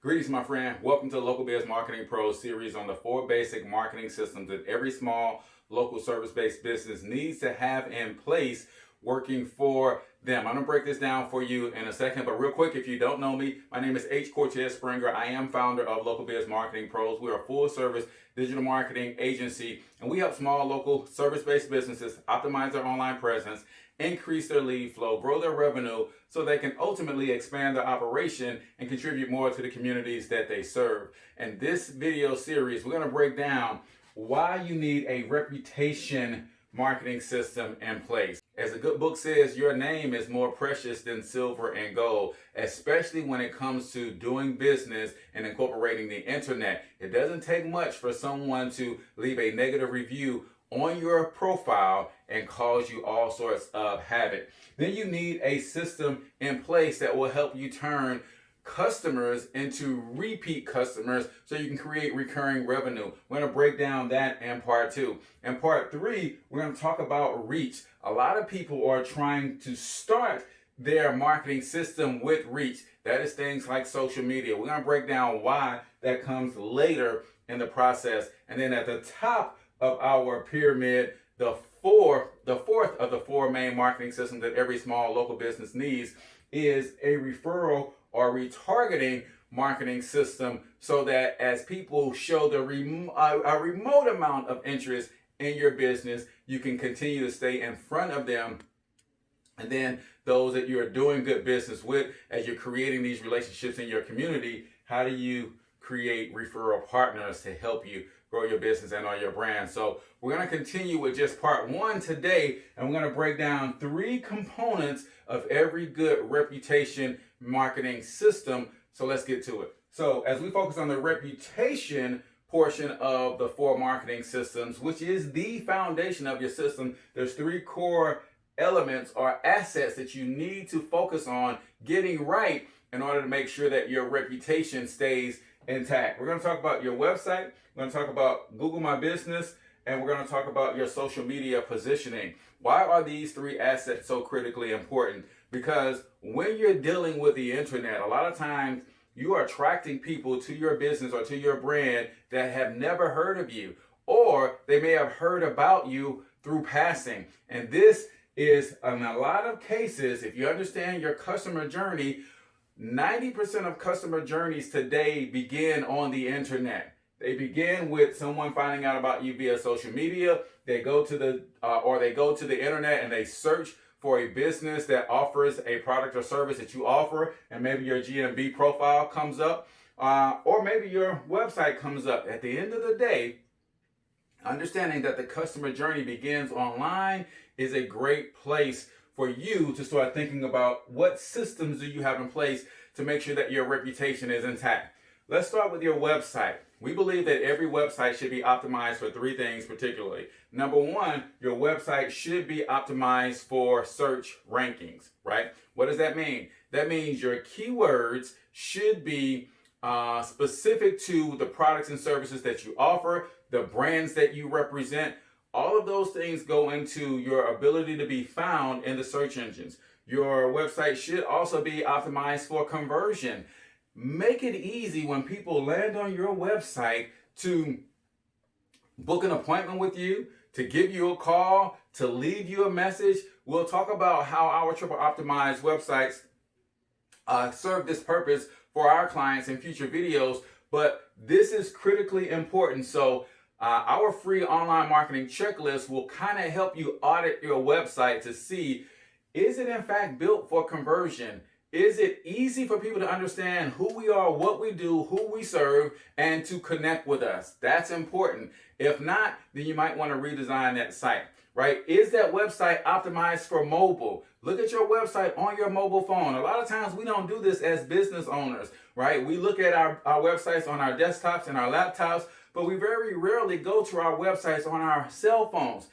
Greetings, my friend. Welcome to the Local Biz Marketing Pros series on the 4 basic marketing systems that every small local service-based business needs to have in place working for them. I'm going to break this down for you in a second, but real quick, if you don't know me, my name is H. Cortez Springer. I am founder of Local Biz Marketing Pros. We are a full-service digital marketing agency, and we help small local service-based businesses optimize their online presence, increase their lead flow, grow their revenue so they can ultimately expand their operation and contribute more to the communities that they serve. And this video series, we're going to break down why you need a reputation marketing system in place. As a good book says, your name is more precious than silver and gold, especially when it comes to doing business and incorporating the internet. It doesn't take much for someone to leave a negative review on your profile and cause you all sorts of havoc. Then you need a system in place that will help you turn customers into repeat customers so you can create recurring revenue. We're going to break down that in part 2. In part 3, we're going to talk about reach. A lot of people are trying to start their marketing system with reach. That is things like social media. We're going to break down why that comes later in the process. And then at the top of our pyramid, the fourth of the 4 main marketing systems that every small local business needs is a referral or retargeting marketing system, so that as people show a remote amount of interest in your business, you can continue to stay in front of them. And then those that you're doing good business with, as you're creating these relationships in your community, how do you create referral partners to help you grow your business and or your brand? So we're going to continue with just part 1 today, and we're going to break down 3 components of every good reputation marketing system. So let's get to it. So as we focus on the reputation portion of the 4 marketing systems, which is the foundation of your system, there's 3 core elements or assets that you need to focus on getting right in order to make sure that your reputation stays intact. We're going to talk about your website, we're going to talk about Google My Business, and we're going to talk about your social media positioning. Why are these 3 assets so critically important? Because when you're dealing with the internet, a lot of times you are attracting people to your business or to your brand that have never heard of you, or they may have heard about you through passing. And this is, in a lot of cases, if you understand your customer journey, 90% of customer journeys today begin on the internet. They begin with someone finding out about you via social media. They go to the internet and they search for a business that offers a product or service that you offer, and maybe your GMB profile comes up, or maybe your website comes up. At the end of the day, understanding that the customer journey begins online is a great place for you to start thinking about what systems do you have in place to make sure that your reputation is intact. Let's start with your website. We believe that every website should be optimized for 3 things particularly. Number 1, your website should be optimized for search rankings, right? What does that mean? That means your keywords should be specific to the products and services that you offer, the brands that you represent. All of those things go into your ability to be found in the search engines. Your website should also be optimized for conversion. Make it easy when people land on your website to book an appointment with you, to give you a call, to leave you a message. We'll talk about how our triple optimized websites serve this purpose for our clients in future videos, but this is critically important. So our free online marketing checklist will kind of help you audit your website to see, is it in fact built for conversion? Is it easy for people to understand who we are, what we do, who we serve, and to connect with us? That's important. If not, then you might want to redesign that site, right? Is that website optimized for mobile? Look at your website on your mobile phone. A lot of times we don't do this as business owners, right? We look at our websites on our desktops and our laptops, but we very rarely go to our websites on our cell phones.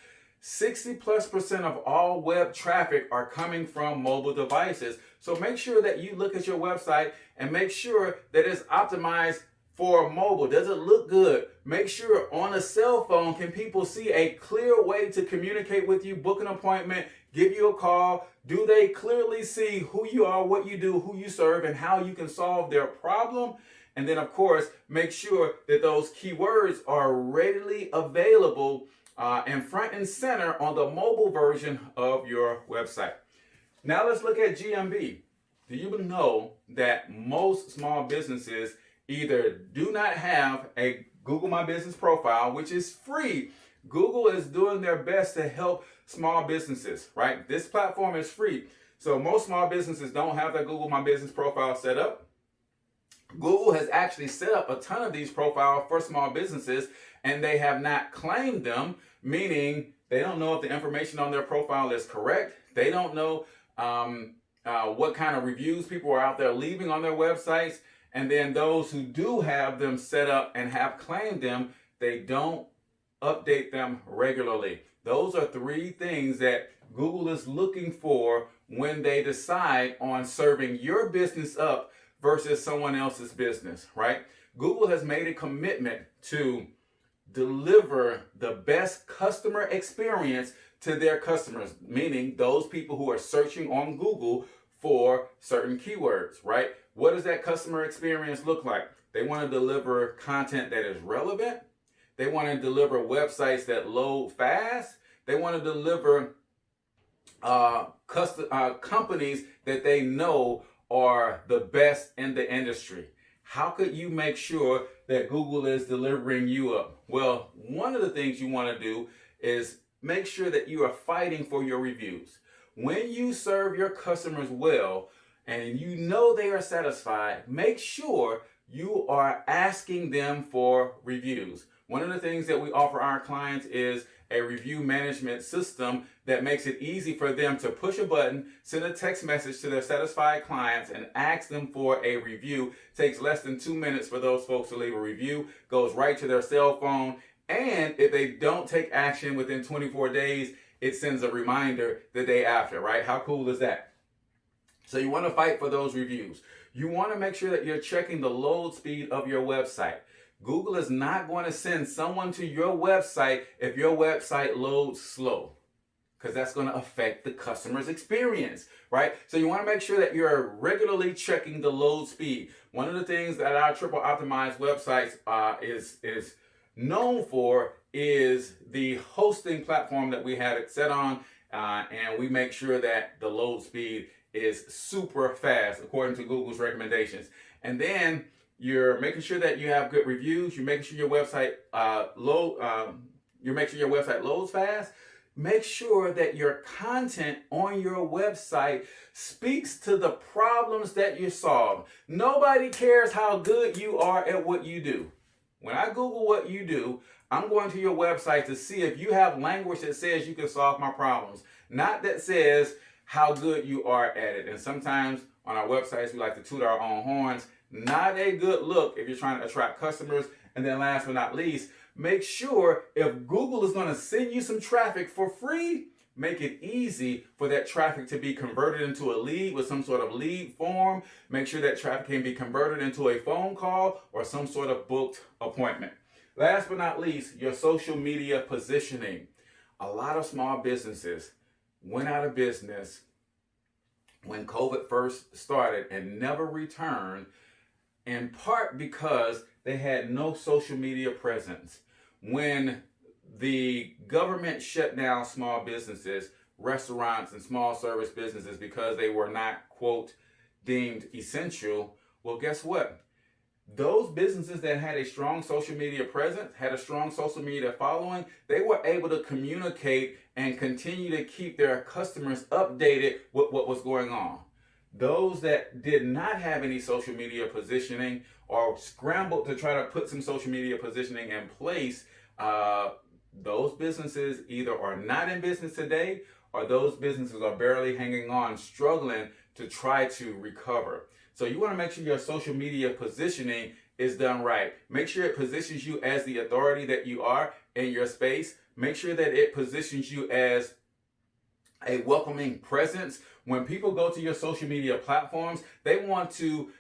60+% of all web traffic are coming from mobile devices. So make sure that you look at your website and make sure that it's optimized for mobile. Does it look good? Make sure on a cell phone, can people see a clear way to communicate with you, book an appointment, give you a call? Do they clearly see who you are, what you do, who you serve, and how you can solve their problem? And then, of course, make sure that those keywords are readily available and front and center on the mobile version of your website. Now let's look at GMB. Do you know that most small businesses either do not have a Google My Business profile, which is free? Google is doing their best to help small businesses, right? This platform is free. So most small businesses don't have their Google My Business profile set up. Google has actually set up a ton of these profiles for small businesses, and they have not claimed them, meaning they don't know if the information on their profile is correct. They don't know what kind of reviews people are out there leaving on their websites. And then those who do have them set up and have claimed them, they don't update them regularly. Those are three things that Google is looking for when they decide on serving your business up versus someone else's business, right? Google has made a commitment to deliver the best customer experience to their customers, meaning those people who are searching on Google for certain keywords, right? What does that customer experience look like? They want to deliver content that is relevant. They want to deliver websites that load fast. They want to deliver companies that they know are the best in the industry. How could you make sure that Google is delivering you up? Well, one of the things you want to do is make sure that you are fighting for your reviews. When you serve your customers well and you know they are satisfied, make sure you are asking them for reviews. One of the things that we offer our clients is a review management system that makes it easy for them to push a button, send a text message to their satisfied clients, and ask them for a review. It takes less than 2 minutes for those folks to leave a review, goes right to their cell phone, and if they don't take action within 24 days, it sends a reminder the day after, right? How cool is that? So you want to fight for those reviews. You want to make sure that you're checking the load speed of your website. Google is not going to send someone to your website if your website loads slow, because that's going to affect the customer's experience, right? So you want to make sure that you're regularly checking the load speed. One of the things that our triple optimized websites is known for is the hosting platform that we have it set on, and we make sure that the load speed is super fast according to Google's recommendations. And then you're making sure that you have good reviews. You're making sure your website loads fast. Make sure that your content on your website speaks to the problems that you solve. Nobody cares how good you are at what you do. When I Google what you do, I'm going to your website to see if you have language that says you can solve my problems, not that says how good you are at it. And sometimes on our websites, we like to toot our own horns. Not a good look if you're trying to attract customers. And then last but not least, make sure if Google is going to send you some traffic for free, make it easy for that traffic to be converted into a lead with some sort of lead form. Make sure that traffic can be converted into a phone call or some sort of booked appointment. Last but not least, your social media positioning. A lot of small businesses went out of business when COVID first started and never returned, in part because they had no social media presence. When the government shut down small businesses, restaurants, and small service businesses because they were not, quote, deemed essential, well, guess what? Those businesses that had a strong social media presence, had a strong social media following, they were able to communicate and continue to keep their customers updated with what was going on. Those that did not have any social media positioning or scrambled to try to put some social media positioning in place, those businesses either are not in business today or those businesses are barely hanging on, struggling to try to recover. So you want to make sure your social media positioning is done right. Make sure it positions you as the authority that you are in your space. Make sure that it positions you as a welcoming presence. When people go to your social media platforms, they want to,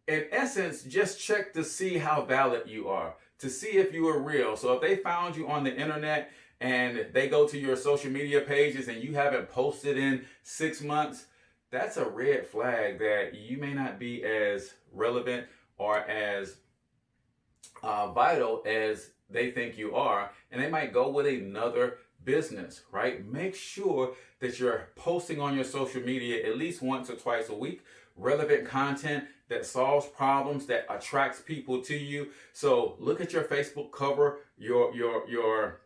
in essence, just check to see how valid you are, to see if you are real. So if they found you on the internet and they go to your social media pages and you haven't posted in 6 months, that's a red flag that you may not be as relevant or as vital as they think you are, and they might go with another business, right? Make sure that you're posting on your social media at least once or twice a week, relevant content that solves problems, that attracts people to you. So look at your Facebook cover, your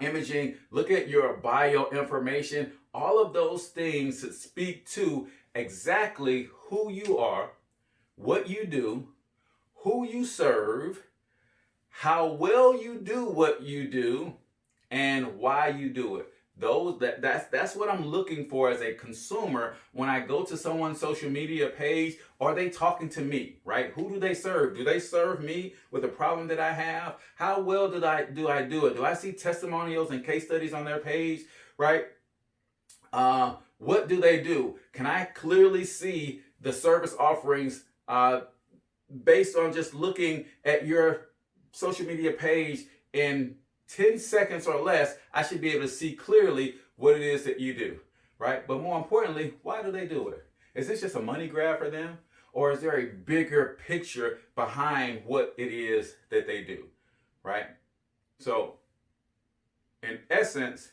imaging, look at your bio information. All of those things that speak to exactly who you are, what you do, who you serve, how well you do what you do, and why you do it. That's what I'm looking for as a consumer when I go to someone's social media page. Are they talking to me, right? Who do they serve? Do they serve me with a problem that I have? How well do I do it? Do I see testimonials and case studies on their page, right? What do they do? Can I clearly see the service offerings based on just looking at your social media page in 10 seconds or less? I should be able to see clearly what it is that you do, right? But more importantly, why do they do it? Is this just a money grab for them? Or is there a bigger picture behind what it is that they do, right? So, in essence,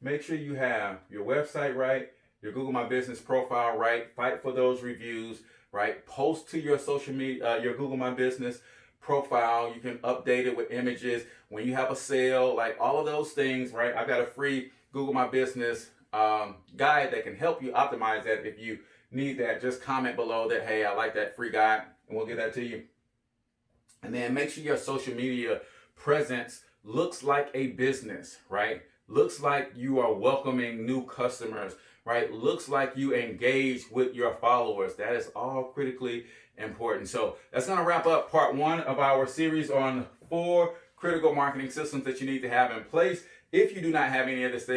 make sure you have your website right, your Google My Business profile right, fight for those reviews, right? Post to your social media, your Google My Business profile. You can update it with images when you have a sale, like all of those things, right? I've got a free Google My Business guide that can help you optimize that. If you need that, just comment below that, hey, I like that free guide, and we'll get that to you. And then make sure your social media presence looks like a business, right? Looks like you are welcoming new customers, right? Looks like you engage with your followers. That is all critically important. So that's going to wrap up part 1 of our series on 4 critical marketing systems that you need to have in place. If you do not have any of this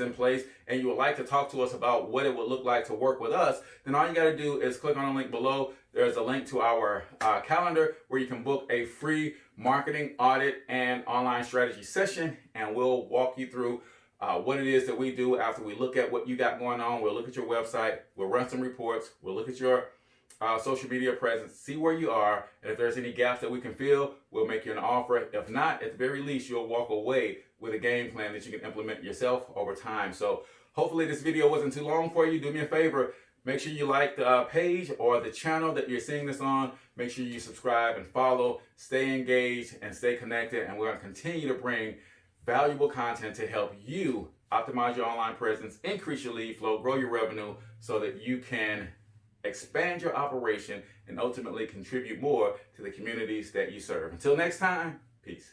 in place, and you would like to talk to us about what it would look like to work with us, then all you got to do is click on the link below. There's a link to our calendar where you can book a free marketing audit and online strategy session, and we'll walk you through what it is that we do after we look at what you got going on. We'll look at your website, we'll run some reports, we'll look at your social media presence, see where you are, and if there's any gaps that we can fill, we'll make you an offer. If not, at the very least, you'll walk away with a game plan that you can implement yourself over time. So hopefully this video wasn't too long for you. Do me a favor, make sure you like the page or the channel that you're seeing this on. Make sure you subscribe and follow, stay engaged and stay connected, and we're going to continue to bring valuable content to help you optimize your online presence, increase your lead flow, grow your revenue, so that you can expand your operation and ultimately contribute more to the communities that you serve. Until next time, peace.